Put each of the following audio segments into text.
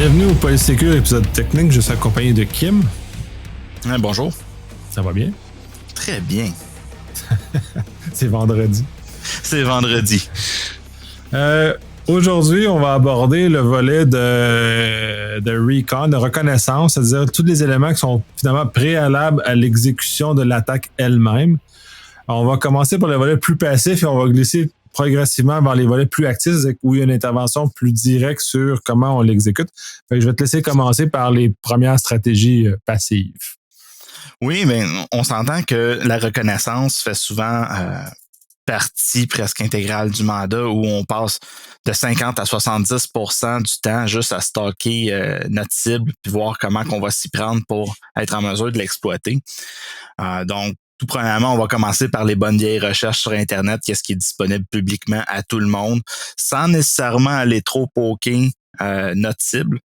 Bienvenue au Polysécure épisode technique. Je suis accompagné de Kim. Bonjour. Ça va bien? Très bien. C'est vendredi. C'est vendredi. Aujourd'hui, on va aborder le volet de recon, de reconnaissance, c'est-à-dire tous les éléments qui sont finalement préalables à l'exécution de l'attaque elle-même. On va commencer par le volet plus passif et on va glisser progressivement vers les volets plus actifs où il y a une intervention plus directe sur comment on l'exécute. Fait que je vais te laisser commencer par les premières stratégies passives. Oui, mais on s'entend que la reconnaissance fait souvent partie presque intégrale du mandat où on passe de 50 à 70% du temps juste à stocker notre cible puis voir comment qu'on va s'y prendre pour être en mesure de l'exploiter. Donc, tout premièrement, on va commencer par les bonnes vieilles recherches sur Internet, qu'est-ce qui est disponible publiquement à tout le monde, sans nécessairement aller trop poker notre cible.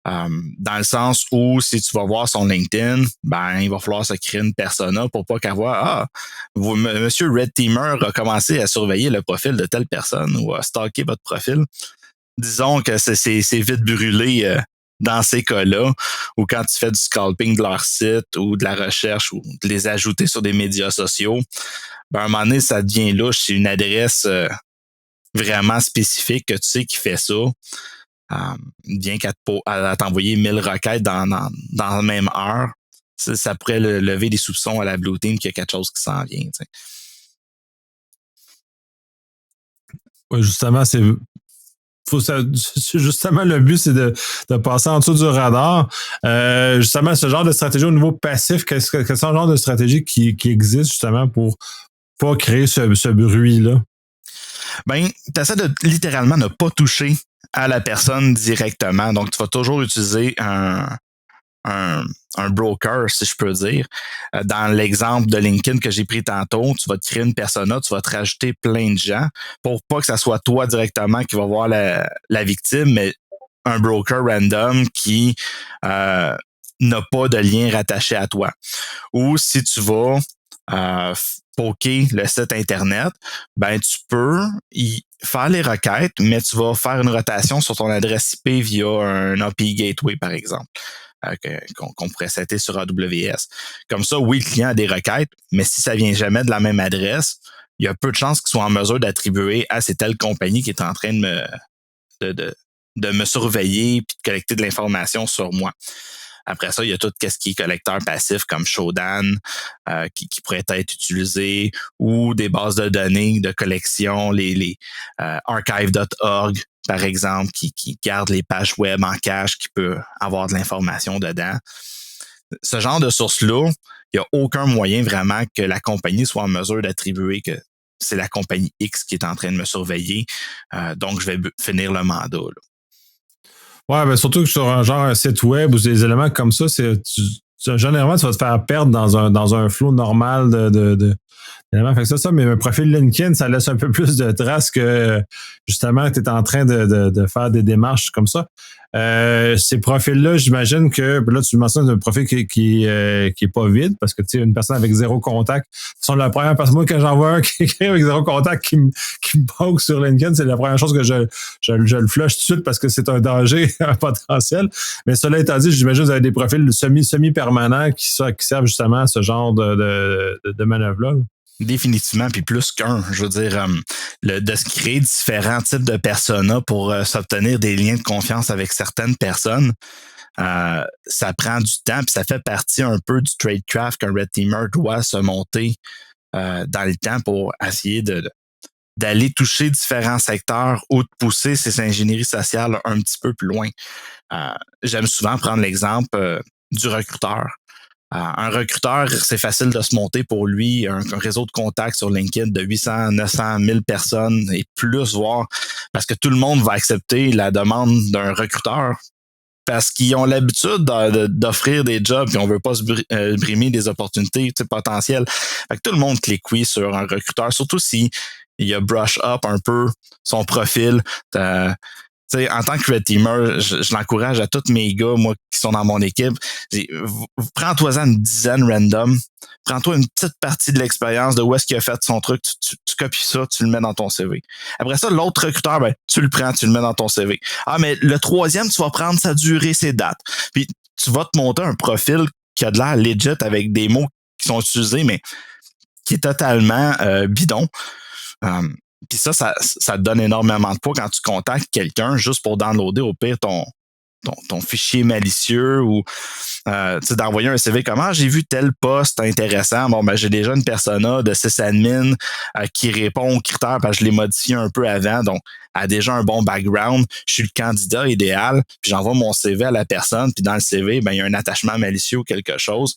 Dans le sens où si tu vas voir son LinkedIn, ben il va falloir se créer une persona pour pas qu'avoir Monsieur Red Teamer a commencé à surveiller le profil de telle personne ou à stalker votre profil. Disons que c'est vite brûlé dans ces cas-là, ou quand tu fais du scalping de leur site ou de la recherche ou de les ajouter sur des médias sociaux, ben à un moment donné, ça devient louche. C'est une adresse vraiment spécifique que tu sais qui fait ça. Vient qu'à t'envoyer 1000 requêtes dans la même heure, ça pourrait lever des soupçons à la Blue Team qu'il y a quelque chose qui s'en vient. T'sais. Ouais, justement, justement, le but, c'est de passer en dessous du radar. Justement, ce genre de stratégie au niveau passif, quel sont le genre de stratégie qui existe justement pour pas créer ce bruit-là? Ben, tu essaies de littéralement ne pas toucher à la personne directement. Donc, tu vas toujours utiliser un broker, si je peux dire. Dans l'exemple de LinkedIn que j'ai pris tantôt, tu vas te créer une persona, tu vas te rajouter plein de gens pour pas que ça soit toi directement qui va voir la victime, mais un broker random qui n'a pas de lien rattaché à toi. Ou si tu vas poker le site Internet, ben tu peux y faire les requêtes, mais tu vas faire une rotation sur ton adresse IP via un API Gateway, par exemple. Qu'on pourrait setter sur AWS. Comme ça, oui, le client a des requêtes, mais si ça vient jamais de la même adresse, il y a peu de chances qu'il soit en mesure d'attribuer à c'est telle compagnie qui est en train de me surveiller et de collecter de l'information sur moi. Après ça, il y a tout ce qui est collecteur passif comme Shodan qui pourrait être utilisé ou des bases de données de collection, les archive.org, par exemple, qui garde les pages web en cache, qui peut avoir de l'information dedans. Ce genre de sources-là, il n'y a aucun moyen vraiment que la compagnie soit en mesure d'attribuer que c'est la compagnie X qui est en train de me surveiller. Donc, je vais finir le mandat. Là. Ouais, ben surtout que sur un site web ou des éléments comme ça, généralement, tu vas te faire perdre dans un flow normal d'éléments. Fait que ça, mais un profil LinkedIn, ça laisse un peu plus de traces que justement tu es en train de faire des démarches comme ça. Ces profils-là, j'imagine que là, tu mentionnes un profil qui est pas vide parce que tu sais, une personne avec zéro contact. C'est la première personne, moi, quand j'en vois un qui écrit avec zéro contact qui me poke sur LinkedIn, c'est la première chose que je le flush tout de suite parce que c'est un danger, un potentiel. Mais cela étant dit, j'imagine que vous avez des profils semi-permanents qui servent justement à ce genre de manœuvre-là. Définitivement, puis plus qu'un. Je veux dire, de se créer différents types de personas pour s'obtenir des liens de confiance avec certaines personnes, ça prend du temps, puis ça fait partie un peu du tradecraft qu'un Red Teamer doit se monter dans le temps pour essayer d'aller toucher différents secteurs ou de pousser ses ingénieries sociales un petit peu plus loin. J'aime souvent prendre l'exemple du recruteur. Un recruteur, c'est facile de se monter pour lui un réseau de contacts sur LinkedIn de 800, 900, 1000 personnes et plus, voire parce que tout le monde va accepter la demande d'un recruteur parce qu'ils ont l'habitude d'offrir des jobs et on veut pas se brimer des opportunités potentielles. Fait que tout le monde clique oui sur un recruteur, surtout si il a brush up un peu son profil. En tant que Red Teamer, je l'encourage à tous mes gars, moi, qui sont dans mon équipe. Prends-toi-en une dizaine random, prends-toi une petite partie de l'expérience de où est-ce qu'il a fait son truc, tu copies ça, tu le mets dans ton CV. Après ça, l'autre recruteur, ben, tu le prends, tu le mets dans ton CV. Ah, mais le troisième, tu vas prendre sa durée, ses dates. Puis tu vas te monter un profil qui a de l'air legit avec des mots qui sont utilisés, mais qui est totalement bidon. Puis ça te donne énormément de poids quand tu contactes quelqu'un juste pour downloader au pire ton fichier malicieux ou d'envoyer un CV comme j'ai vu tel poste intéressant. Bon, ben j'ai déjà une persona de sysadmin qui répond aux critères parce que je l'ai modifié un peu avant, donc a déjà un bon background. Je suis le candidat idéal, puis j'envoie mon CV à la personne, puis dans le CV, ben il y a un attachement malicieux ou quelque chose.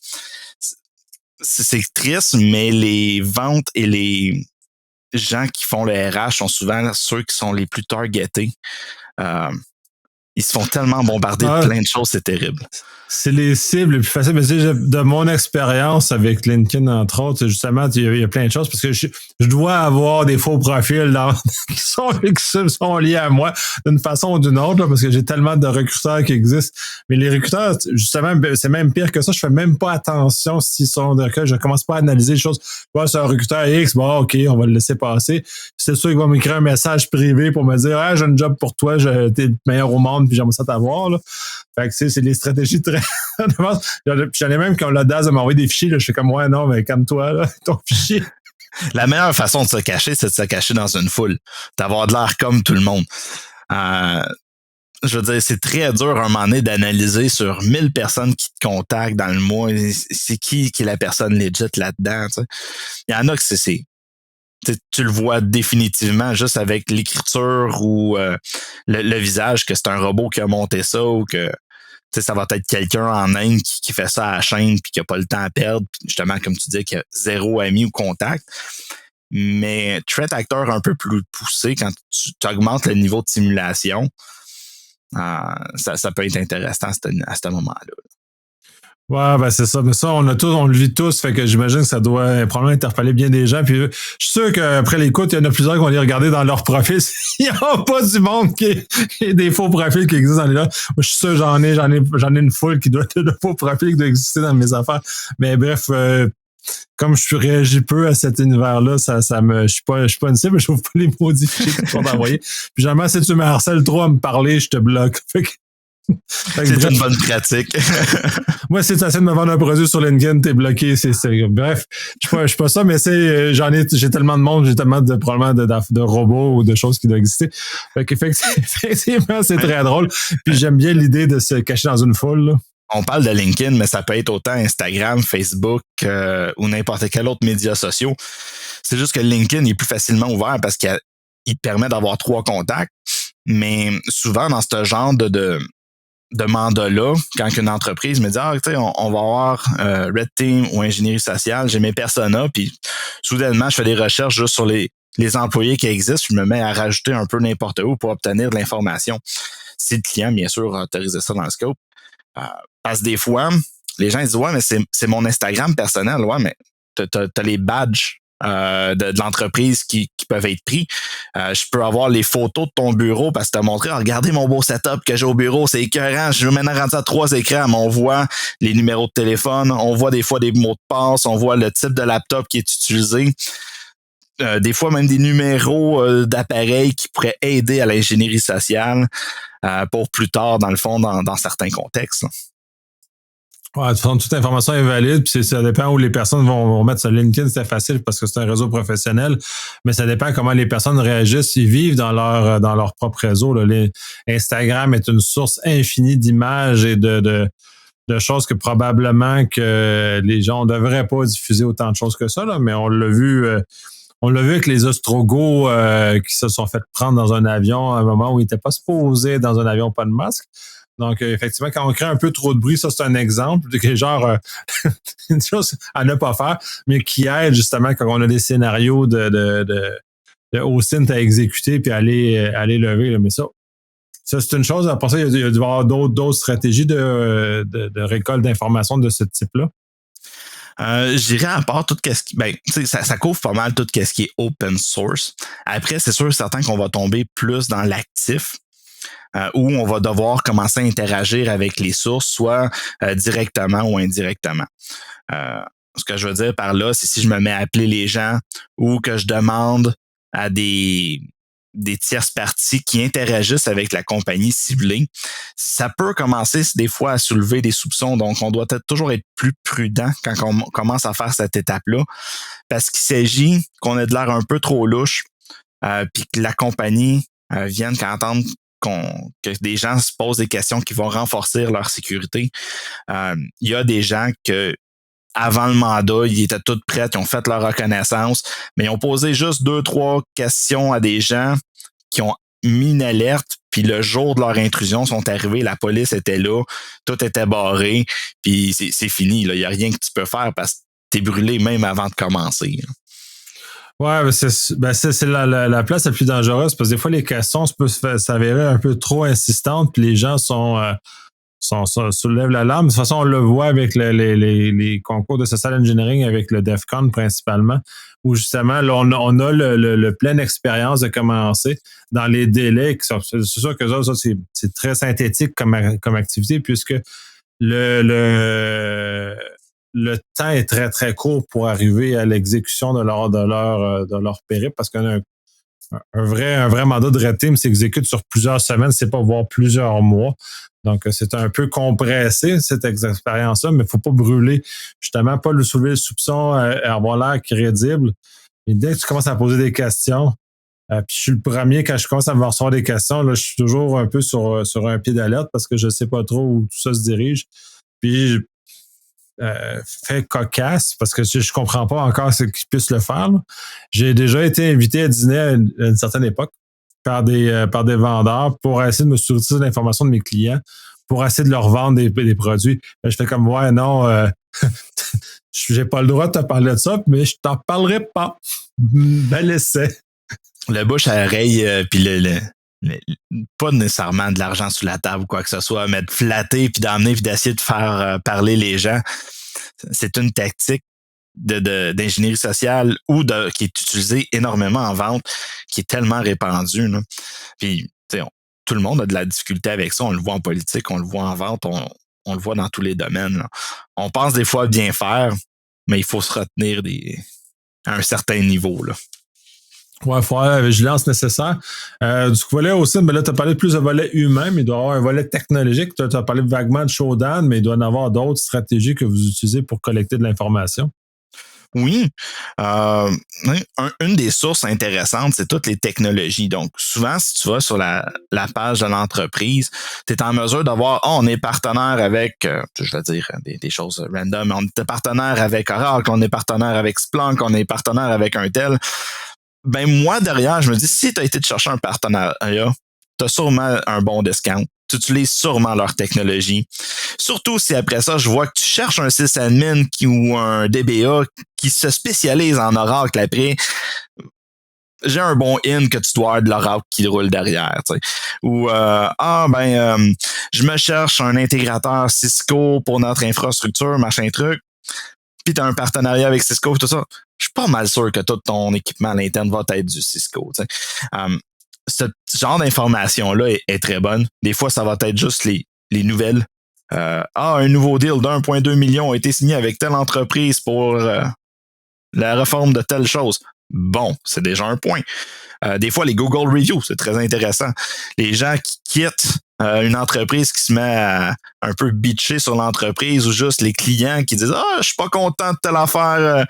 C'est triste, mais les ventes et les gens qui font le RH sont souvent ceux qui sont les plus targetés. Ils se font tellement bombarder de plein de choses, c'est terrible. C'est les cibles les plus faciles. Mais de mon expérience avec LinkedIn, entre autres, justement, il y a plein de choses parce que je dois avoir des faux profils qui sont liés à moi d'une façon ou d'une autre, là, parce que j'ai tellement de recruteurs qui existent. Mais les recruteurs, justement, c'est même pire que ça. Je fais même pas attention s'ils sont de recruteur. Je commence pas à analyser les choses. Ouais, c'est un recruteur X, bon, OK, on va le laisser passer. C'est sûr qu'il va m'écrire un message privé pour me dire j'ai un job pour toi, t'es le meilleur au monde, puis j'aimerais ça t'avoir. Là. Fait que c'est des stratégies très. J'en ai même qui ont l'audace de m'envoyer des fichiers. Là. Je suis comme non, mais calme-toi, là, ton fichier. La meilleure façon de se cacher, c'est de se cacher dans une foule. D'avoir de l'air comme tout le monde. Je veux dire, c'est très dur à un moment donné d'analyser sur 1000 personnes qui te contactent dans le mois. C'est qui est la personne legit là-dedans? T'sais. Il y en a que c'est tu le vois définitivement juste avec l'écriture ou le visage que c'est un robot qui a monté ça ou que ça va être quelqu'un en Inde qui fait ça à la chaîne puis qui n'a pas le temps à perdre. Puis justement, comme tu dis, qui a zéro ami ou contact. Mais threat actor un peu plus poussé, quand tu augmentes le niveau de simulation, ça peut être intéressant à ce moment-là. Ouais, ben c'est ça. Mais ça, on le vit tous, fait que j'imagine que ça doit probablement interpeller bien des gens. Puis je suis sûr qu'après l'écoute, il y en a plusieurs qui vont aller regarder dans leur profil. Il n'y a pas du monde qui a des faux profils qui existent dans les là. Moi, je suis sûr j'en ai une foule qui doit être de faux profils qui doit exister dans mes affaires. Mais bref, comme je réagis peu à cet univers-là, je suis pas une cible, mais je trouve pas les maudits fichiers qui sont envoyés. Puis généralement, si tu me harcèles trop à me parler, je te bloque. C'est une bonne pratique. Moi, si tu essaies de me vendre un produit sur LinkedIn, t'es bloqué. Bref, je suis pas ça, mais j'ai tellement de monde, j'ai tellement probablement de robots ou de choses qui doivent exister. Fait qu'effectivement, c'est très drôle. Puis j'aime bien l'idée de se cacher dans une foule, là. On parle de LinkedIn, mais ça peut être autant Instagram, Facebook ou n'importe quel autre média social. C'est juste que LinkedIn est plus facilement ouvert parce qu'il permet d'avoir 3 contacts. Mais souvent, dans ce genre de mandat-là, quand une entreprise me dit on va avoir Red Team ou ingénierie sociale, j'ai mes personas, puis soudainement, je fais des recherches juste sur les employés qui existent, je me mets à rajouter un peu n'importe où pour obtenir de l'information. Si le client, bien sûr, a autorisé ça dans le scope. Parce que des fois, les gens ils disent mais c'est mon Instagram personnel. Ouais, mais t'as les badges de l'entreprise qui peuvent être pris. Je peux avoir les photos de ton bureau parce que t'as montré regardez mon beau setup que j'ai au bureau, c'est écœurant. Je suis maintenant rendu à 3 écrans, mais on voit les numéros de téléphone, on voit des fois des mots de passe, on voit le type de laptop qui est utilisé. Des fois même des numéros d'appareils qui pourraient aider à l'ingénierie sociale pour plus tard, dans le fond, dans certains contextes. Là. Ouais, de toute façon, toute information est valide, puis ça dépend où les personnes vont mettre sur LinkedIn, c'est facile parce que c'est un réseau professionnel, mais ça dépend comment les personnes réagissent, ils vivent dans leur propre réseau. Là. Instagram est une source infinie d'images et de choses que probablement que les gens ne devraient pas diffuser autant de choses que ça, là, mais on l'a vu avec les Ostrogoths qui se sont fait prendre dans un avion à un moment où ils n'étaient pas supposés dans un avion pas de masque. Donc, effectivement, quand on crée un peu trop de bruit, ça, c'est un exemple de une chose à ne pas faire, mais qui aide justement quand on a des scénarios de OSINT à exécuter puis aller lever. Là. Mais ça, c'est une chose. Pour ça, il y a dû y avoir d'autres stratégies de récolte d'informations de ce type-là. Je dirais à part tout ce qui... ça couvre pas mal tout ce qui est open source. Après, c'est sûr certain qu'on va tomber plus dans l'actif. Où on va devoir commencer à interagir avec les sources, soit directement ou indirectement. ce que je veux dire par là, c'est si je me mets à appeler les gens ou que je demande à des tierces parties qui interagissent avec la compagnie ciblée, ça peut commencer des fois à soulever des soupçons. Donc, on doit toujours être plus prudent quand on commence à faire cette étape-là, parce qu'il s'agit qu'on ait de l'air un peu trop louche, puis que la compagnie vienne qu'entendre que des gens se posent des questions qui vont renforcer leur sécurité. Il y a des gens que avant le mandat, ils étaient tous prêts, ils ont fait leur reconnaissance, mais ils ont posé juste 2-3 questions à des gens qui ont mis une alerte, puis le jour de leur intrusion, sont arrivés, la police était là, tout était barré, puis c'est fini. Il n'y a rien que tu peux faire parce que t'es brûlé même avant de commencer. Ouais, c'est la place la plus dangereuse parce que des fois, les questions peuvent s'avérer un peu trop insistantes, puis les gens soulèvent l'alarme. De toute façon, on le voit avec les concours de social engineering, avec le DEFCON principalement, où justement, là, on a le pleine expérience de commencer dans les délais qui sont. C'est sûr que ça, c'est très synthétique comme activité, puisque le temps est très, très court pour arriver à l'exécution de leur périple, parce qu'on a un vrai mandat de red team s'exécute sur plusieurs semaines, c'est pas voire plusieurs mois. Donc, c'est un peu compressé, cette expérience-là, mais il ne faut pas brûler, justement, pas le soulever le soupçon, avoir l'air crédible. Et dès que tu commences à poser des questions, puis je suis le premier, quand je commence à me recevoir des questions, là, je suis toujours un peu sur un pied d'alerte parce que je ne sais pas trop où tout ça se dirige. Puis, fait cocasse, parce que je comprends pas encore ce qu'ils puissent le faire. Là. J'ai déjà été invité à dîner à une certaine époque par des vendeurs pour essayer de me sourcer l'information de mes clients, pour essayer de leur vendre des produits. Je fais comme, ouais, non, j'ai pas le droit de te parler de ça, mais je t'en parlerai pas. Bel essai. Le bouche à oreille, puis pas nécessairement de l'argent sous la table ou quoi que ce soit, mais de flatter, puis d'emmener, puis d'essayer de faire parler les gens. C'est une tactique d'ingénierie sociale qui est utilisée énormément en vente, qui est tellement répandue. Là. Puis, tout le monde a de la difficulté avec ça. On le voit en politique, on le voit en vente, on le voit dans tous les domaines. Là. On pense des fois bien faire, mais il faut se retenir à un certain niveau. Là. Ouais, il faut avoir la vigilance nécessaire. Du volet aussi, mais là, tu as parlé plus de volet humain, mais il doit y avoir un volet technologique. Tu as parlé vaguement de Shodan, mais il doit y en avoir d'autres stratégies que vous utilisez pour collecter de l'information. Oui. Une des sources intéressantes, c'est toutes les technologies. Donc, souvent, si tu vas sur la page de l'entreprise, tu es en mesure d'avoir, on est partenaire avec, je vais dire des choses random, on est partenaire avec Oracle, on est partenaire avec Splunk, on est partenaire avec un tel. Ben, moi, derrière, je me dis, si tu as été te chercher un partenariat, tu as sûrement un bon discount. Tu utilises sûrement leur technologie. Surtout si après ça, je vois que tu cherches un sysadmin ou un DBA qui se spécialise en Oracle après, j'ai un bon in que tu dois avoir de l'Oracle qui roule derrière. T'sais. Ou je me cherche un intégrateur Cisco pour notre infrastructure, machin truc. Puis tu as un partenariat avec Cisco, tout ça. Je suis pas mal sûr que tout ton équipement à l'interne va être du Cisco. Ce genre d'information-là est très bonne. Des fois, ça va être juste les nouvelles. Un nouveau deal d'1,2 million a été signé avec telle entreprise pour la réforme de telle chose. Bon, c'est déjà un point. Des fois, les Google Reviews, c'est très intéressant. Les gens qui quittent une entreprise qui se met à un peu bitcher sur l'entreprise ou juste les clients qui disent « je suis pas content de telle affaire.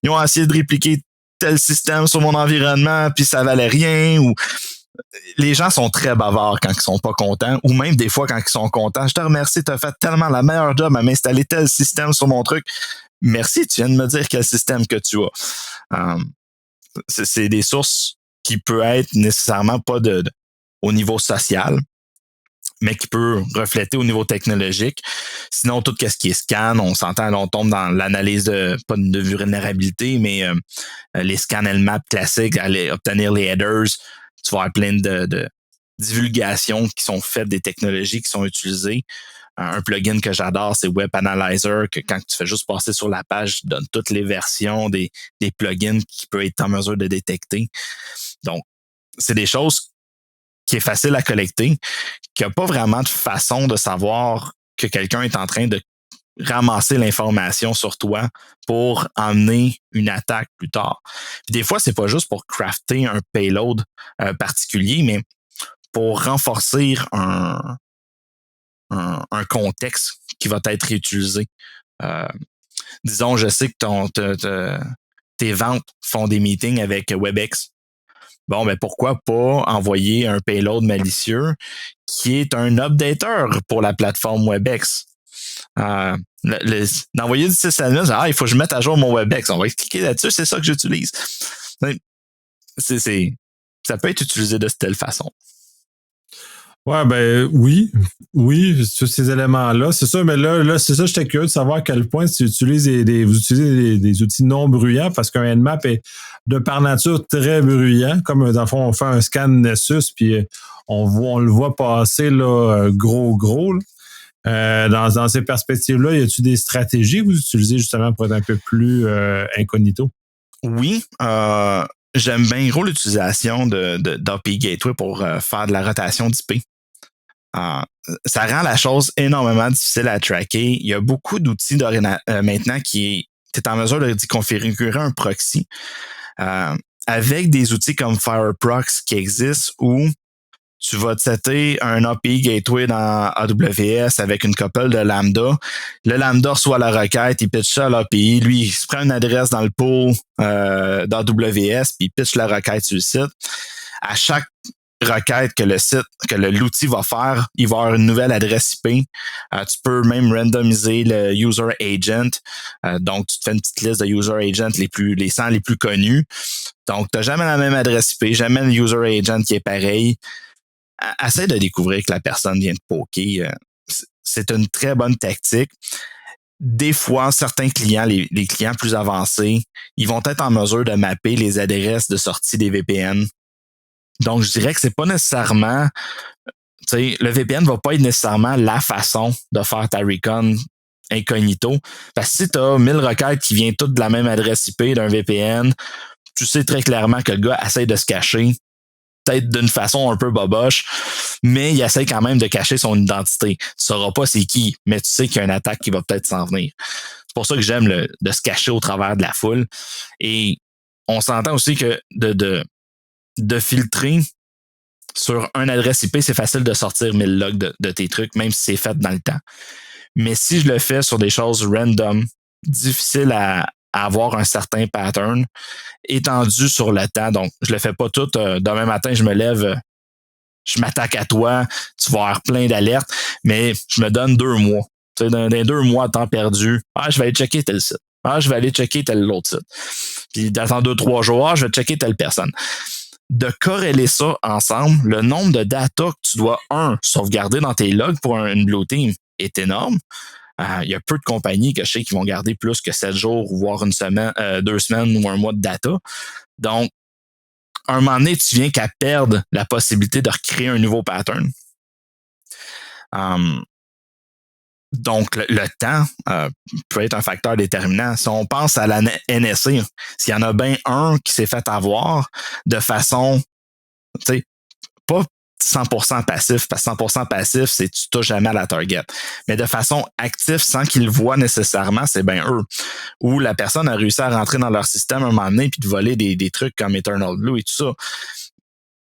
Ils ont essayé de répliquer tel système sur mon environnement puis ça valait rien. » ou les gens sont très bavards quand ils sont pas contents ou même des fois quand ils sont contents. « Je te remercie, tu as fait tellement la meilleure job à m'installer tel système sur mon truc. Merci, tu viens de me dire quel système que tu as. » C'est des sources qui peut être nécessairement pas au niveau social, mais qui peut refléter au niveau technologique. Sinon, tout ce qui est scan, on s'entend, on tombe dans l'analyse pas de vulnérabilité, mais les scans Nmap classiques, aller obtenir les headers, tu vas avoir plein de divulgations qui sont faites des technologies qui sont utilisées. Un plugin que j'adore, c'est Web Analyzer, que quand tu fais juste passer sur la page, tu donnes toutes les versions des plugins qui peuvent être en mesure de détecter. Donc, c'est des choses qui est facile à collecter, qu'il n'y a pas vraiment de façon de savoir que quelqu'un est en train de ramasser l'information sur toi pour emmener une attaque plus tard. Puis des fois, c'est pas juste pour crafter un payload particulier, mais pour renforcer un contexte qui va être utilisé. Disons, je sais que tes ventes font des meetings avec WebEx. Bon, ben pourquoi pas envoyer un payload malicieux qui est un updater pour la plateforme WebEx. D'envoyer du sysadmin, il faut que je mette à jour mon WebEx. On va cliquer là-dessus, c'est ça que j'utilise. Ça peut être utilisé de telle façon. Ouais, ben oui, sur ces éléments-là. C'est ça, mais là, c'est ça, j'étais curieux de savoir à quel point vous utilisez des outils non bruyants, parce qu'un Nmap est de par nature très bruyant. Comme dans le fond, on fait un scan Nessus, puis on le voit passer là, gros. Là. Dans ces perspectives-là, y a-t-il des stratégies que vous utilisez justement pour être un peu plus incognito? Oui, j'aime bien gros l'utilisation d'API Gateway pour faire de la rotation d'IP. Ça rend la chose énormément difficile à tracker. Il y a beaucoup d'outils maintenant qui est en mesure d'y configurer un proxy avec des outils comme Fireprox qui existent où tu vas te setter un API Gateway dans AWS avec une couple de Lambda. Le Lambda reçoit la requête, il pitch ça à l'API. Lui, il se prend une adresse dans le pool d'AWS, puis il pitch la requête sur le site. À chaque requête que l'outil va faire, il va avoir une nouvelle adresse IP. Tu peux même randomiser le user agent. Donc, tu te fais une petite liste de user agents les 100 les plus connus. Donc, tu n'as jamais la même adresse IP, jamais le user agent qui est pareil. Essaie de découvrir que la personne vient de poker. C'est une très bonne tactique. Des fois, certains clients, les clients plus avancés, ils vont être en mesure de mapper les adresses de sortie des VPN. Donc, je dirais que c'est pas nécessairement, le VPN va pas être nécessairement la façon de faire ta recon incognito. Parce que si tu as 1000 requêtes qui viennent toutes de la même adresse IP d'un VPN, tu sais très clairement que le gars essaie de se cacher, peut-être d'une façon un peu boboche, mais il essaie quand même de cacher son identité. Tu sauras pas c'est qui, mais tu sais qu'il y a une attaque qui va peut-être s'en venir. C'est pour ça que j'aime de se cacher au travers de la foule. Et on s'entend aussi que de filtrer sur une adresse IP, c'est facile de sortir 1000 logs de tes trucs, même si c'est fait dans le temps. Mais si je le fais sur des choses random, difficiles à avoir un certain pattern, étendu sur le temps, donc je le fais pas tout. Demain matin, je me lève, je m'attaque à toi, tu vas avoir plein d'alertes, mais je me donne 2 mois. Tu sais, dans 2 mois de temps perdu, je vais aller checker tel site. Je vais aller checker tel autre site. Puis d'attendre 2-3 jours, je vais checker telle personne. De corréler ça ensemble, le nombre de data que tu dois, sauvegarder dans tes logs pour une Blue Team est énorme. Il y a peu de compagnies que je sais qui vont garder plus que 7 jours, voire une semaine, 2 semaines ou un mois de data. Donc, à un moment donné, tu viens qu'à perdre la possibilité de recréer un nouveau pattern. Donc, le temps peut être un facteur déterminant. Si on pense à la NSA, s'il y en a bien un qui s'est fait avoir de façon, tu sais, pas 100% passif, parce que 100% passif, c'est tu touches jamais à la target. Mais de façon active, sans qu'ils le voient nécessairement, c'est bien eux. Ou la personne a réussi à rentrer dans leur système un moment donné puis de voler des trucs comme Eternal Blue et tout ça.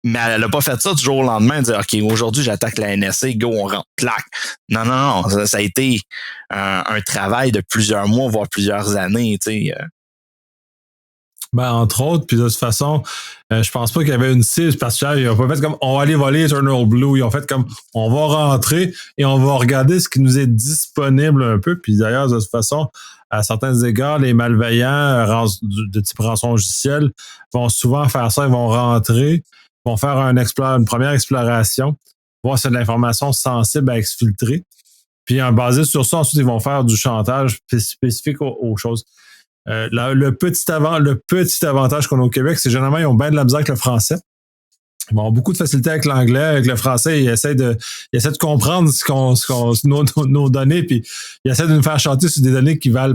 Mais elle n'a pas fait ça du jour au lendemain, de dire, OK, aujourd'hui, j'attaque la NSA, go, on rentre, clac. Non. Ça a été un travail de plusieurs mois, voire plusieurs années, tu sais. Entre autres, puis de toute façon, je pense pas qu'il y avait une cible particulière. Ils ont pas fait comme on va aller voler Eternal Blue. Ils ont fait comme on va rentrer et on va regarder ce qui nous est disponible un peu. Puis d'ailleurs, de toute façon, à certains égards, les malveillants de type rançon logiciel vont souvent faire ça. Ils vont rentrer, vont faire une première exploration, voir si c'est de l'information sensible à exfiltrer. Puis basé sur ça, ensuite, ils vont faire du chantage spécifique aux choses. Le petit avantage qu'on a au Québec, c'est généralement ils ont bien de la misère avec le français. Ils ont beaucoup de facilité avec l'anglais, avec le français. Ils essaient de comprendre nos données, puis ils essaient de nous faire chanter sur des données qui valent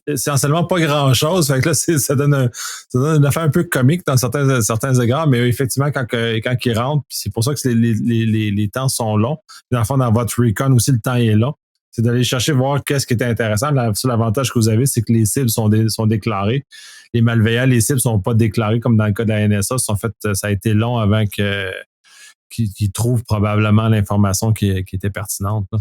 essentiellement pas grand-chose. Fait que là, ça donne une affaire un peu comique dans certains égards, mais effectivement, quand ils rentrent, puis c'est pour ça que les temps sont longs. Dans le fond, dans votre recon aussi, le temps est long. c'est d'aller chercher, voir qu'est-ce qui est intéressant. L'avantage que vous avez, c'est que les cibles sont déclarées. Les malveillants, les cibles ne sont pas déclarées comme dans le cas de la NSA. Ça a été long avant qu'ils trouvent probablement l'information qui était pertinente. Là.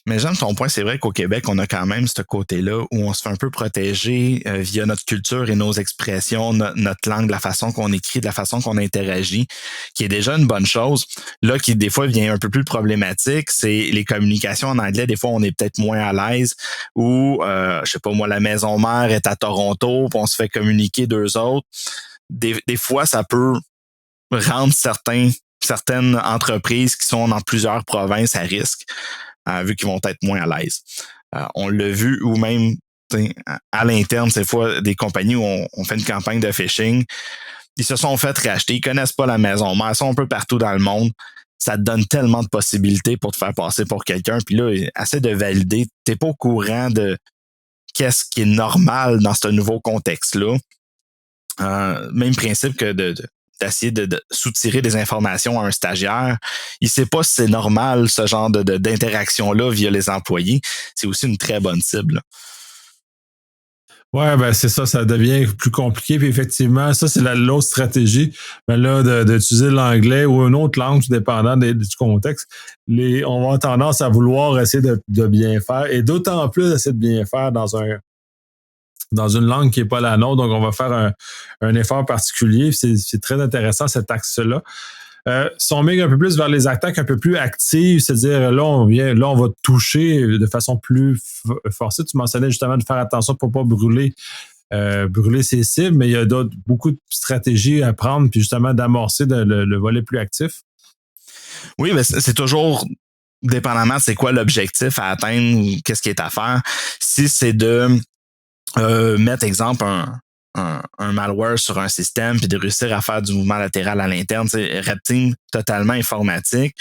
Mais j'aime ton point. C'est vrai qu'au Québec, on a quand même ce côté-là où on se fait un peu protéger via notre culture et nos expressions, notre langue, la façon qu'on écrit, de la façon qu'on interagit, qui est déjà une bonne chose. Là, qui des fois devient un peu plus problématique, c'est les communications en anglais. Des fois, on est peut-être moins à l'aise ou, je sais pas moi, la maison mère est à Toronto, puis on se fait communiquer d'eux autres. Des fois, ça peut rendre certaines entreprises qui sont dans plusieurs provinces à risque. Vu qu'ils vont être moins à l'aise. On l'a vu, ou même à l'interne, ces fois, des compagnies où on fait une campagne de phishing, ils se sont fait racheter, ils connaissent pas la maison mère, ils sont un peu partout dans le monde. Ça te donne tellement de possibilités pour te faire passer pour quelqu'un. Puis là, essaie de valider. T'es pas au courant de qu'est-ce qui est normal dans ce nouveau contexte-là. Même principe que d'essayer de soutirer des informations à un stagiaire. Il sait pas si c'est normal, ce genre d'interaction-là via les employés. C'est aussi une très bonne cible. Ouais, ben c'est ça devient plus compliqué. Puis effectivement, ça, c'est l'autre stratégie. Ben là, d'utiliser l'anglais ou une autre langue, tout dépendant du contexte. On va avoir tendance à vouloir essayer de bien faire. Et d'autant plus essayer de bien faire dans une langue qui n'est pas la nôtre, donc on va faire un effort particulier. C'est très intéressant, cet axe-là. Si on met un peu plus vers les attaques un peu plus actives, c'est-à-dire là, on va toucher de façon plus forcée. Tu mentionnais justement de faire attention pour ne pas brûler ses cibles, mais il y a beaucoup de stratégies à prendre, puis justement d'amorcer le volet plus actif. Oui, mais c'est toujours dépendamment de c'est quoi l'objectif à atteindre ou qu'est-ce qui est à faire. Si c'est de mettre, exemple, un malware sur un système puis de réussir à faire du mouvement latéral à l'interne, c'est red team totalement informatique.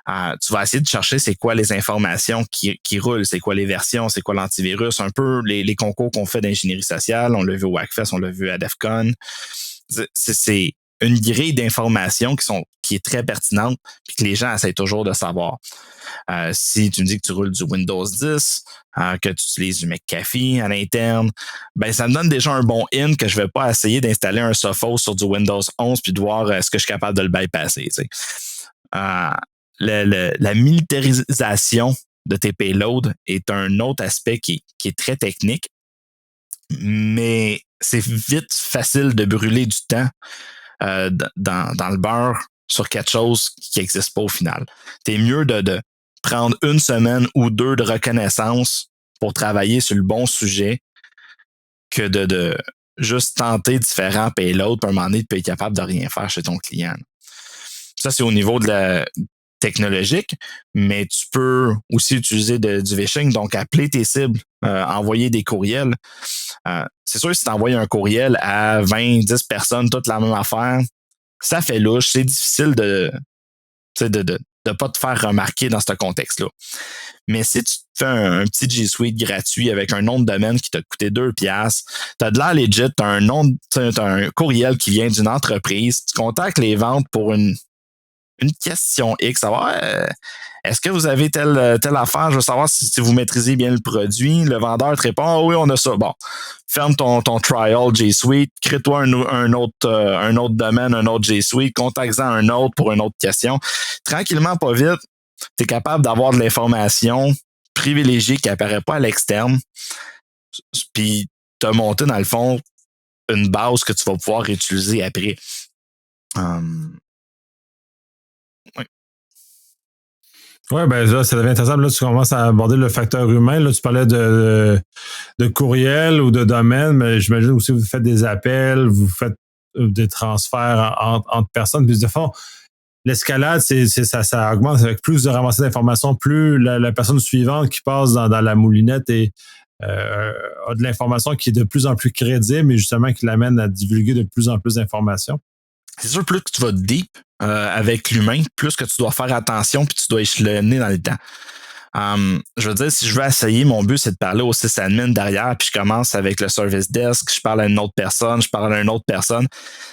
Tu vas essayer de chercher c'est quoi les informations qui roulent, c'est quoi les versions, c'est quoi l'antivirus, un peu les concours qu'on fait d'ingénierie sociale. On l'a vu au WACFest, on l'a vu à DEF CON. C'est une grille d'informations qui est très pertinente et que les gens essaient toujours de savoir. Si tu me dis que tu roules du Windows 10, que tu utilises du McAfee à l'interne, ben ça me donne déjà un bon in que je vais pas essayer d'installer un Sophos sur du Windows 11 puis de voir est-ce que je suis capable de le bypasser. La militarisation de tes payloads est un autre aspect qui est très technique, mais c'est vite facile de brûler du temps dans le beurre sur quelque chose qui n'existe pas au final. T'es mieux de prendre une semaine ou deux de reconnaissance pour travailler sur le bon sujet que de juste tenter différents payloads, puis à un moment donné, tu peux être capable de rien faire chez ton client. Ça, c'est au niveau de la technologique, mais tu peux aussi utiliser du phishing, donc appeler tes cibles, envoyer des courriels. C'est sûr, si tu envoies un courriel à 20, 10 personnes, toutes la même affaire, ça fait louche. C'est difficile de pas te faire remarquer dans ce contexte-là. Mais si tu te fais un petit G Suite gratuit avec un nom de domaine qui t'a coûté 2$, t'as de l'air legit, t'as un courriel qui vient d'une entreprise, tu contactes les ventes pour une question X, savoir est-ce que vous avez telle affaire, je veux savoir si vous maîtrisez bien le produit. Le vendeur te répond ah oui, on a ça. Bon, ferme ton trial G Suite, crée-toi un autre domaine, un autre G Suite, contacte-en un autre pour une autre question. Tranquillement, pas vite, tu es capable d'avoir de l'information privilégiée qui apparaît pas à l'externe, puis tu as monté dans le fond une base que tu vas pouvoir utiliser après. Oui, ben là, ça devient intéressant. Là, tu commences à aborder le facteur humain. Là, tu parlais de courriel ou de domaine, mais j'imagine aussi que vous faites des appels, vous faites des transferts entre personnes. Puis de fond, l'escalade, ça augmente avec plus de ramassage d'informations, plus la personne suivante qui passe dans la moulinette a de l'information qui est de plus en plus crédible, mais justement qui l'amène à divulguer de plus en plus d'informations. C'est sûr, plus que tu vas deep avec l'humain, plus que tu dois faire attention puis tu dois échelonner dans le temps. Je veux dire, si je veux essayer, mon but, c'est de parler au sysadmin derrière, puis je commence avec le service desk, je parle à une autre personne, je parle à une autre personne.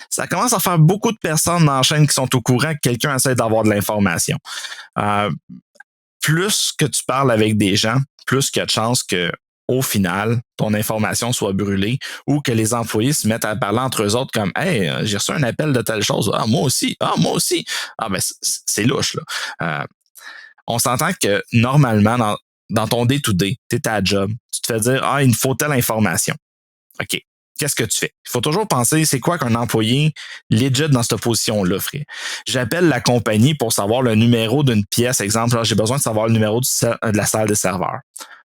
Ça commence à faire beaucoup de personnes dans la chaîne qui sont au courant que quelqu'un essaie d'avoir de l'information. Plus que tu parles avec des gens, plus qu'il y a de chances que au final, ton information soit brûlée ou que les employés se mettent à parler entre eux autres comme « Hey, j'ai reçu un appel de telle chose. Ah, moi aussi. Ah, moi aussi. » Ah, ben, c'est louche, là. On s'entend que normalement, dans ton day-to-day, tu es à job, tu te fais dire « Ah, il me faut telle information. » OK. Qu'est-ce que tu fais? Il faut toujours penser, c'est quoi qu'un employé legit dans cette position-là ferait? J'appelle la compagnie pour savoir le numéro d'une pièce. Exemple, là, j'ai besoin de savoir le numéro de la salle de serveur.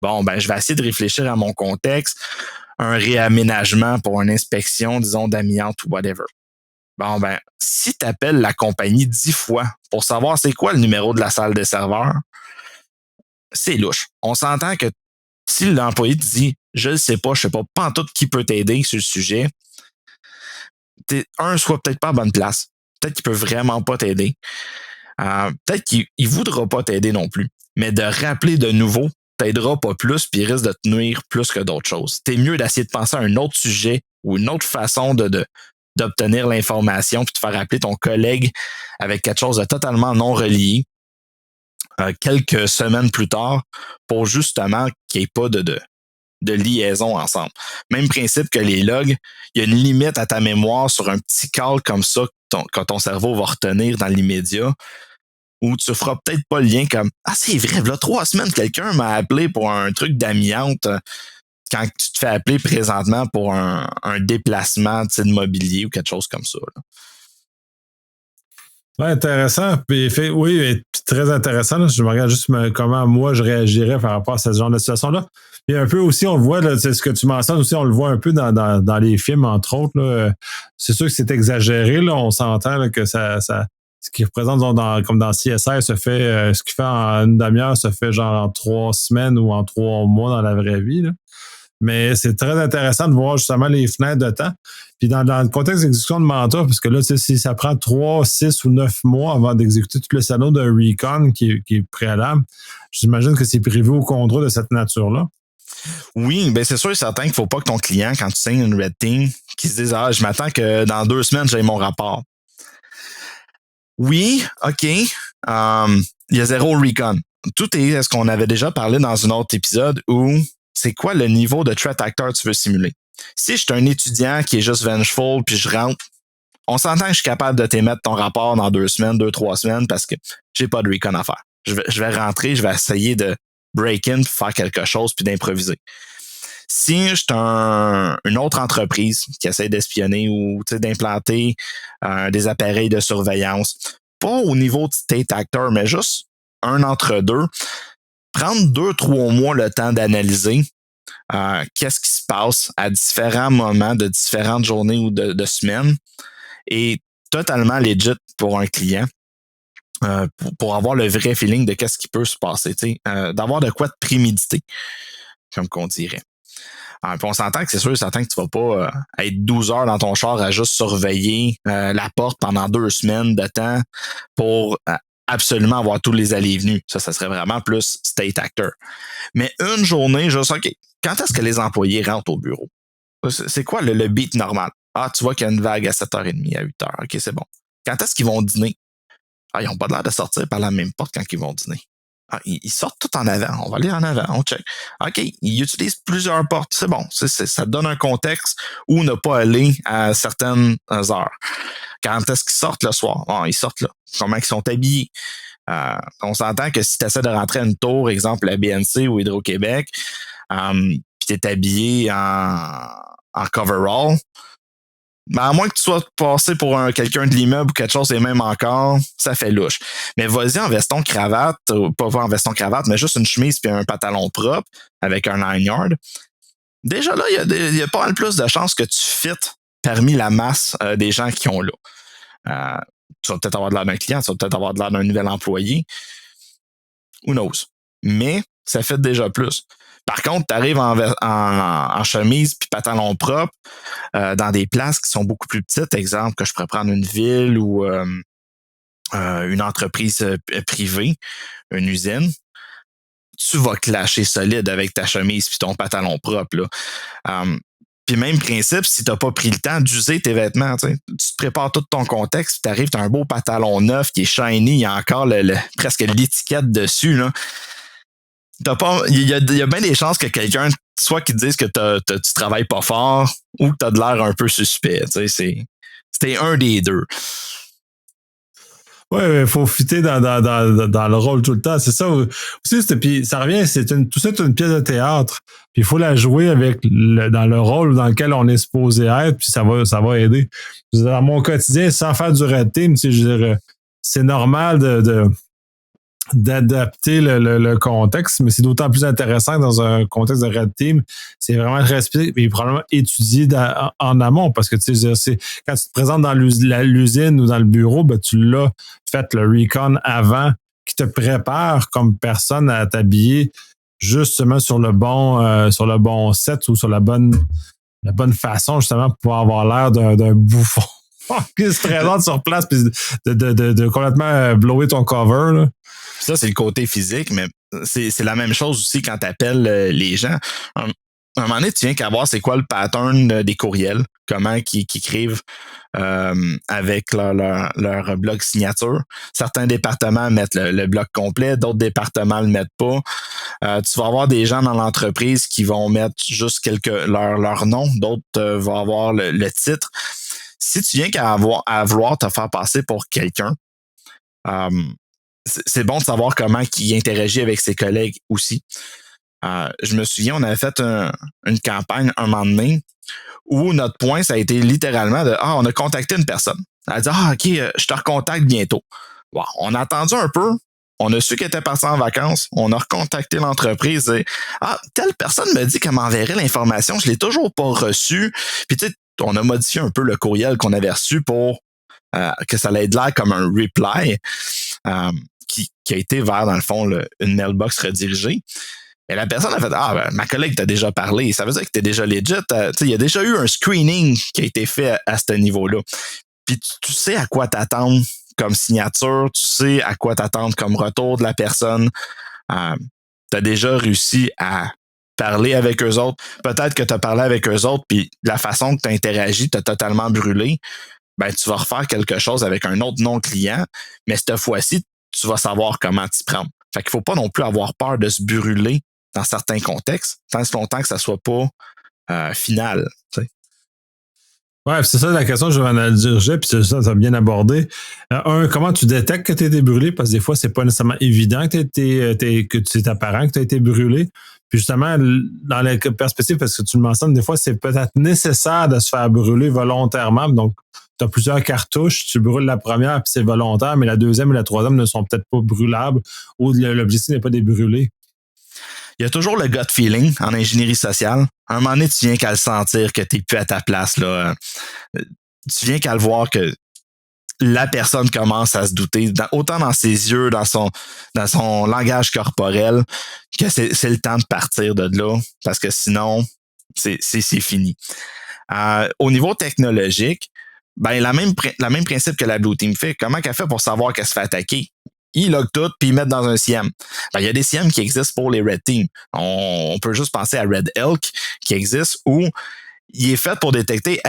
Bon, ben, je vais essayer de réfléchir à mon contexte, un réaménagement pour une inspection, disons, d'amiante ou whatever. Bon, ben, si tu appelles la compagnie 10 fois pour savoir c'est quoi le numéro de la salle de serveur, c'est louche. On s'entend que si l'employé te dit « Je ne sais pas pantoute qui peut t'aider sur le sujet », soit peut-être pas à bonne place. Peut-être qu'il peut vraiment pas t'aider. Peut-être qu'il ne voudra pas t'aider non plus. Mais de rappeler de nouveau t'aidera pas plus puis il risque de te nuire plus que d'autres choses. T'es mieux d'essayer de penser à un autre sujet ou une autre façon d'obtenir l'information puis de faire appeler ton collègue avec quelque chose de totalement non relié quelques semaines plus tard pour justement qu'il n'y ait pas de liaison ensemble. Même principe que les logs, il y a une limite à ta mémoire sur un petit call comme ça que ton cerveau va retenir dans l'immédiat où tu feras peut-être pas le lien comme « Ah, c'est vrai, là, 3 semaines, quelqu'un m'a appelé pour un truc d'amiante quand tu te fais appeler présentement pour un déplacement de mobilier ou quelque chose comme ça. » Ouais, intéressant. Puis, oui, très intéressant. Là. Je me regarde juste comment moi je réagirais par rapport à ce genre de situation-là. Puis un peu aussi, on le voit, là, c'est ce que tu mentionnes aussi, on le voit un peu dans les films, entre autres. Là. C'est sûr que c'est exagéré, là, on s'entend là, que ça ce qui représente comme dans CSI se fait ce qu'il fait en une demi-heure se fait genre en 3 semaines ou en 3 mois dans la vraie vie. Là. Mais c'est très intéressant de voir justement les fenêtres de temps. Puis dans le contexte d'exécution de mandat, parce que là, si ça prend 3, 6 ou 9 mois avant d'exécuter tout le salaud d'un recon qui est préalable, j'imagine que c'est prévu au contrat de cette nature-là. Oui, ben c'est sûr et certain qu'il ne faut pas que ton client, quand tu signes une Red Team, qu'il se dise « Ah, je m'attends que dans 2 semaines, j'ai mon rapport. » Oui, OK. Il y a 0 recon. Tout est ce qu'on avait déjà parlé dans un autre épisode où c'est quoi le niveau de threat actor tu veux simuler. Si je suis un étudiant qui est juste vengeful puis je rentre, on s'entend que je suis capable de t'émettre ton rapport dans 2 semaines, 2-3 semaines parce que j'ai pas de recon à faire. Je vais rentrer, je vais essayer de break-in, faire quelque chose puis d'improviser. Si je suis une autre entreprise qui essaie d'espionner ou d'implanter des appareils de surveillance, pas au niveau de state actor, mais juste un entre deux, prendre 2-3 mois le temps d'analyser qu'est-ce qui se passe à différents moments de différentes journées ou de semaines est totalement legit pour un client. Pour avoir le vrai feeling de qu'est-ce qui peut se passer, d'avoir de quoi de préméditer, comme qu'on dirait. Puis on s'entend que c'est sûr et certain que tu vas pas être 12 heures dans ton char à juste surveiller la porte pendant 2 semaines de temps pour absolument avoir tous les allées et venues. Ça serait vraiment plus state actor. Mais une journée, juste, OK, quand est-ce que les employés rentrent au bureau? C'est quoi le beat normal? Ah, tu vois qu'il y a une vague à 7h30, à 8h. OK, c'est bon. Quand est-ce qu'ils vont dîner? Ah, ils n'ont pas l'air de sortir par la même porte quand ils vont dîner. Ah, ils sortent tout en avant. On va aller en avant. On check. OK, ils utilisent plusieurs portes. C'est bon. Ça donne un contexte où ne pas aller à certaines heures. Quand est-ce qu'ils sortent le soir? Ah, ils sortent là. Comment ils sont habillés? On s'entend que si tu essaies de rentrer à une tour, exemple la BNC ou Hydro-Québec, puis tu es habillé en coverall, ben à moins que tu sois passé pour quelqu'un de l'immeuble ou quelque chose et même encore, ça fait louche. Mais vas-y en veston cravate, pas en veston cravate, mais juste une chemise puis un pantalon propre avec un lanyard. Déjà là, il y a pas mal plus de chances que tu fites parmi la masse des gens qui ont là. Tu vas peut-être avoir de l'air d'un client, tu vas peut-être avoir de l'air d'un nouvel employé. Who knows? Mais ça fait déjà plus. Par contre, tu arrives en chemise puis pantalon propre dans des places qui sont beaucoup plus petites. Exemple, que je pourrais prendre une ville ou une entreprise privée, une usine. Tu vas clasher solide avec ta chemise puis ton pantalon propre. Là. Puis même principe, si tu n'as pas pris le temps d'user tes vêtements, tu te prépares tout ton contexte, tu arrives, tu as un beau pantalon neuf qui est shiny, il y a encore presque l'étiquette dessus. Là. il y a bien des chances que quelqu'un, soit qui te dise que tu travailles pas fort ou que tu as de l'air un peu suspect. C'était un des deux. Oui, il faut fitter dans le rôle tout le temps. C'est ça aussi. Puis ça revient, tout ça est une pièce de théâtre. Puis il faut la jouer dans le rôle dans lequel on est supposé être, puis ça va aider. Dans mon quotidien, sans faire du red team, je dirais, c'est normal d'adapter le contexte, mais c'est d'autant plus intéressant que dans un contexte de red team, c'est vraiment respecté et probablement étudié en amont, parce que quand tu te présentes dans l'usine ou dans le bureau, ben, tu l'as fait le recon avant, qui te prépare comme personne à t'habiller justement sur le bon set ou sur la bonne façon, justement, pour pouvoir avoir l'air d'un bouffon qui se présente sur place puis de complètement blower ton cover, là. Ça, c'est le côté physique, mais c'est la même chose aussi quand tu appelles les gens. À un moment donné, tu viens qu'à voir c'est quoi le pattern des courriels, comment ils écrivent avec leur bloc signature. Certains départements mettent le bloc complet, d'autres départements le mettent pas. Tu vas avoir des gens dans l'entreprise qui vont mettre juste leur nom, d'autres vont avoir le titre. Si tu viens qu'à vouloir te faire passer pour quelqu'un, c'est bon de savoir comment il interagit avec ses collègues aussi. Je me souviens, on avait fait une campagne un moment donné où notre point, ça a été littéralement on a contacté une personne. Elle a dit OK, je te recontacte bientôt. Bon, on a attendu un peu. On a su qu'elle était partie en vacances. On a recontacté l'entreprise et telle personne me dit qu'elle m'enverrait l'information. Je l'ai toujours pas reçue. Puis tu sais, on a modifié un peu le courriel qu'on avait reçu pour que ça allait être l'air comme un reply qui a été vers, dans le fond, une mailbox redirigée. Et la personne a fait ma collègue t'a déjà parlé. Ça veut dire que t'es déjà legit. Il y a déjà eu un screening qui a été fait à ce niveau-là. Puis tu sais à quoi t'attendre comme signature, tu sais à quoi t'attendre comme retour de la personne. T'as déjà réussi à parler avec eux autres. Peut-être que t'as parlé avec eux autres, puis la façon que t'as interagi, t'as totalement brûlé. Ben, tu vas refaire quelque chose avec un autre non-client, mais cette fois-ci, tu vas savoir comment t'y prendre. Fait qu'il faut pas non plus avoir peur de se brûler dans certains contextes, tant si longtemps que ça soit pas final. T'sais. Ouais, c'est ça la question que je vais analyser, puis ça a bien abordé. Comment tu détectes que tu as été brûlé? Parce que des fois, c'est pas nécessairement évident que c'est apparent que tu as été brûlé. Puis justement, dans la perspective, parce que tu le mentionnes, des fois, c'est peut-être nécessaire de se faire brûler volontairement. Donc, tu as plusieurs cartouches, tu brûles la première, puis c'est volontaire, mais la deuxième et la troisième ne sont peut-être pas brûlables ou l'objectif n'est pas de les brûler. Il y a toujours le gut feeling en ingénierie sociale. À un moment donné, tu viens qu'à le sentir que tu n'es plus à ta place, là. Tu viens qu'à le voir que la personne commence à se douter, autant dans ses yeux, dans son langage corporel, que c'est le temps de partir de là, parce que sinon, c'est fini. Au niveau technologique, ben la même principe que la Blue Team fait. Comment qu'elle fait pour savoir qu'elle se fait attaquer? Ils logent tout puis ils mettent dans un SIEM. Ben, il y a des SIEM qui existent pour les Red Team. On peut juste penser à Red Elk qui existe où il est fait pour détecter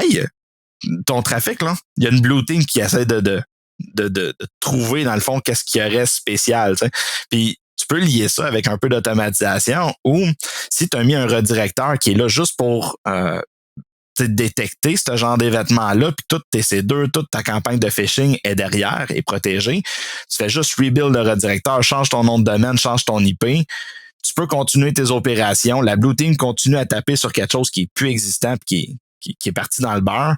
ton trafic, là, il y a une Blue Team qui essaie de trouver, dans le fond, qu'est-ce qu'il y aurait spécial. T'sais. Puis tu peux lier ça avec un peu d'automatisation ou si tu as mis un redirecteur qui est là juste pour détecter ce genre d'événement-là, puis toutes tes C2, toute ta campagne de phishing est derrière et protégée. Tu fais juste rebuild le redirecteur, change ton nom de domaine, change ton IP. Tu peux continuer tes opérations. La Blue Team continue à taper sur quelque chose qui est plus existant et qui est parti dans le beurre.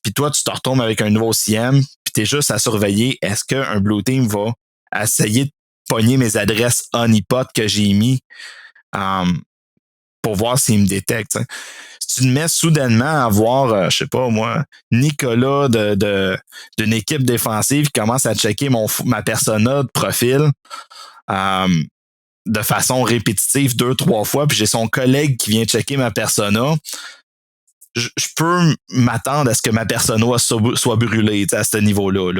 Puis toi, tu te retournes avec un nouveau SIEM, puis tu es juste à surveiller est-ce qu'un Blue Team va essayer de pogner mes adresses honeypot que j'ai mis pour voir s'il me détecte. T'sais. Si tu me mets soudainement à voir, je sais pas moi, Nicolas d'une équipe défensive qui commence à checker ma persona de profil de façon répétitive 2-3 fois, puis j'ai son collègue qui vient checker ma persona, je peux m'attendre à ce que ma persona soit brûlée à ce niveau-là.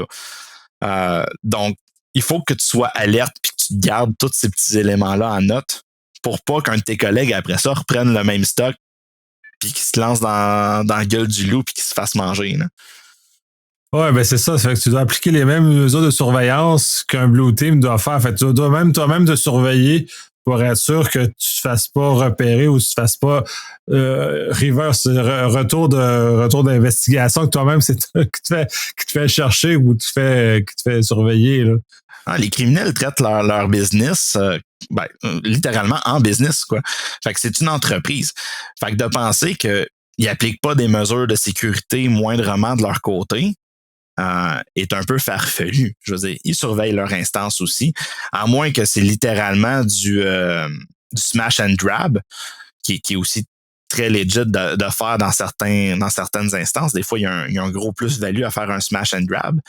Là. Donc, il faut que tu sois alerte et que tu gardes tous ces petits éléments-là en note pour pas qu'un de tes collègues, après ça, reprenne le même stock puis qu'il se lance dans la gueule du loup puis qu'il se fasse manger. Là. Ouais, ben c'est ça. Ça fait que tu dois appliquer les mêmes mesures de surveillance qu'un Blue Team doit faire. Fait que tu dois même toi-même te surveiller pour être sûr que tu te fasses pas repérer ou tu te fasses pas retour d'investigation que toi-même c'est toi qui te fait chercher ou qui te fait surveiller là. Les criminels traitent leur business littéralement en business, quoi. Fait que c'est une entreprise. Fait que de penser qu'ils n'appliquent pas des mesures de sécurité moindrement de leur côté est un peu farfelu. Je veux dire, ils surveillent leur instance aussi, à moins que c'est littéralement du smash and grab, qui est aussi très legit de faire dans certaines instances. Des fois, il y a un gros plus-value à faire un smash and grab,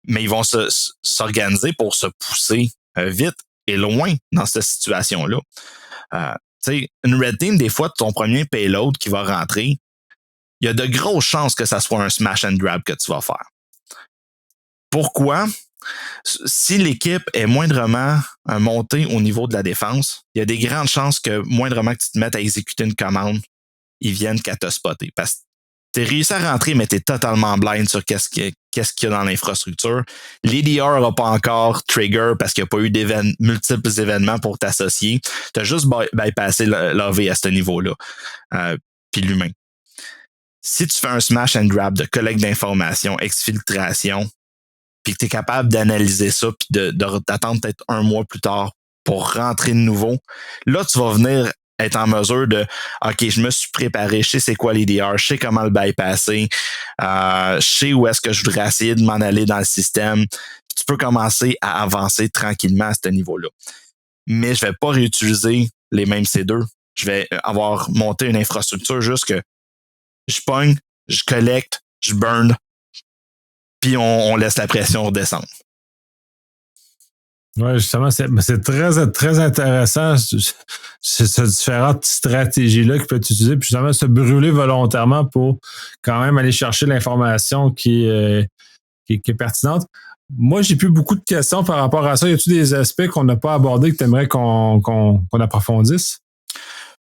mais ils vont s'organiser pour se pousser vite et loin dans cette situation-là. Tu sais, une red team, des fois, ton premier payload qui va rentrer, il y a de grosses chances que ça soit un smash and grab que tu vas faire. Pourquoi? Si l'équipe est moindrement montée au niveau de la défense, il y a des grandes chances que moindrement que tu te mettes à exécuter une commande, ils viennent qu'à te spotter. Parce que tu as réussi à rentrer, mais tu es totalement blind sur qu'est-ce qu'il y a dans l'infrastructure. L'EDR n'a pas encore trigger parce qu'il n'y a pas eu multiples événements pour t'associer. Tu as juste bypassé l'AV à ce niveau-là. Puis l'humain. Si tu fais un smash and grab de collecte d'informations, exfiltration, puis que tu es capable d'analyser ça, puis d'attendre peut-être un mois plus tard pour rentrer de nouveau, là, tu vas venir être en mesure de OK, je me suis préparé, je sais c'est quoi l'EDR, je sais comment le bypasser, je sais où est-ce que je voudrais essayer de m'en aller dans le système. Tu peux commencer à avancer tranquillement à ce niveau-là. Mais je vais pas réutiliser les mêmes C2. Je vais avoir monté une infrastructure juste que je pogne, je collecte, je burn, puis on laisse la pression redescendre. Oui, justement, c'est très, très intéressant, ces différentes stratégies-là qui peuvent être utilisées, puis justement se brûler volontairement pour quand même aller chercher l'information qui est pertinente. Moi, j'ai plus beaucoup de questions par rapport à ça. Y a-t-il des aspects qu'on n'a pas abordés que tu aimerais qu'on approfondisse?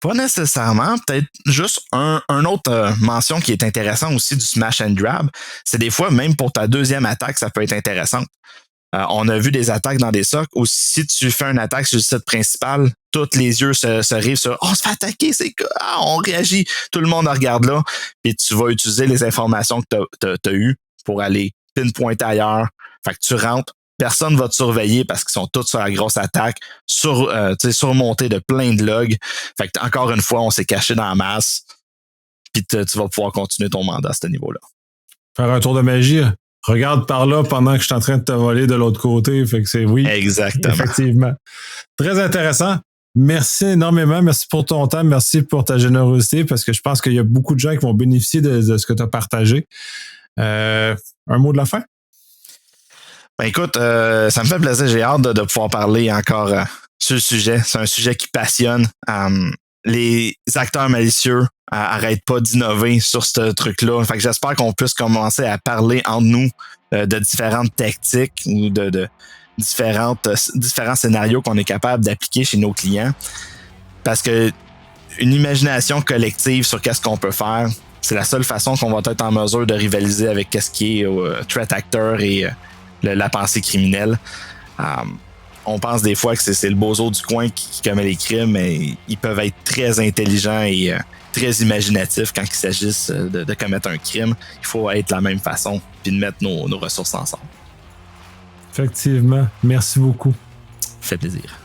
Pas nécessairement. Peut-être juste un autre mention qui est intéressant aussi du smash and grab, c'est des fois, même pour ta deuxième attaque, ça peut être intéressant. On a vu des attaques dans des SOC où si tu fais une attaque sur le site principal, tous les yeux se rivent sur « on se fait attaquer, on réagit ». Tout le monde regarde là, puis tu vas utiliser les informations que tu as eues pour aller pinpointer ailleurs. Fait que tu rentres, personne va te surveiller parce qu'ils sont tous sur la grosse attaque, surmontés de plein de logs. Fait que encore une fois, on s'est caché dans la masse, puis tu vas pouvoir continuer ton mandat à ce niveau-là. Faire un tour de magie. Regarde par là pendant que je suis en train de te voler de l'autre côté. Fait que c'est oui. Exactement. Effectivement. Très intéressant. Merci énormément. Merci pour ton temps. Merci pour ta générosité parce que je pense qu'il y a beaucoup de gens qui vont bénéficier de ce que tu as partagé. Un mot de la fin? Ben écoute, ça me fait plaisir. J'ai hâte de pouvoir parler encore sur le sujet. C'est un sujet qui passionne. Les acteurs malicieux arrêtent pas d'innover sur ce truc-là. Fait que j'espère qu'on puisse commencer à parler entre nous de différentes tactiques ou de différents scénarios qu'on est capable d'appliquer chez nos clients. Parce que une imagination collective sur qu'est-ce qu'on peut faire, c'est la seule façon qu'on va être en mesure de rivaliser avec qu'est-ce qui est threat actor et la pensée criminelle. On pense des fois que c'est le bozo du coin qui commet les crimes, mais ils peuvent être très intelligents et très imaginatifs quand il s'agit de commettre un crime. Il faut être de la même façon puis de mettre nos ressources ensemble. Effectivement. Merci beaucoup. Ça fait plaisir.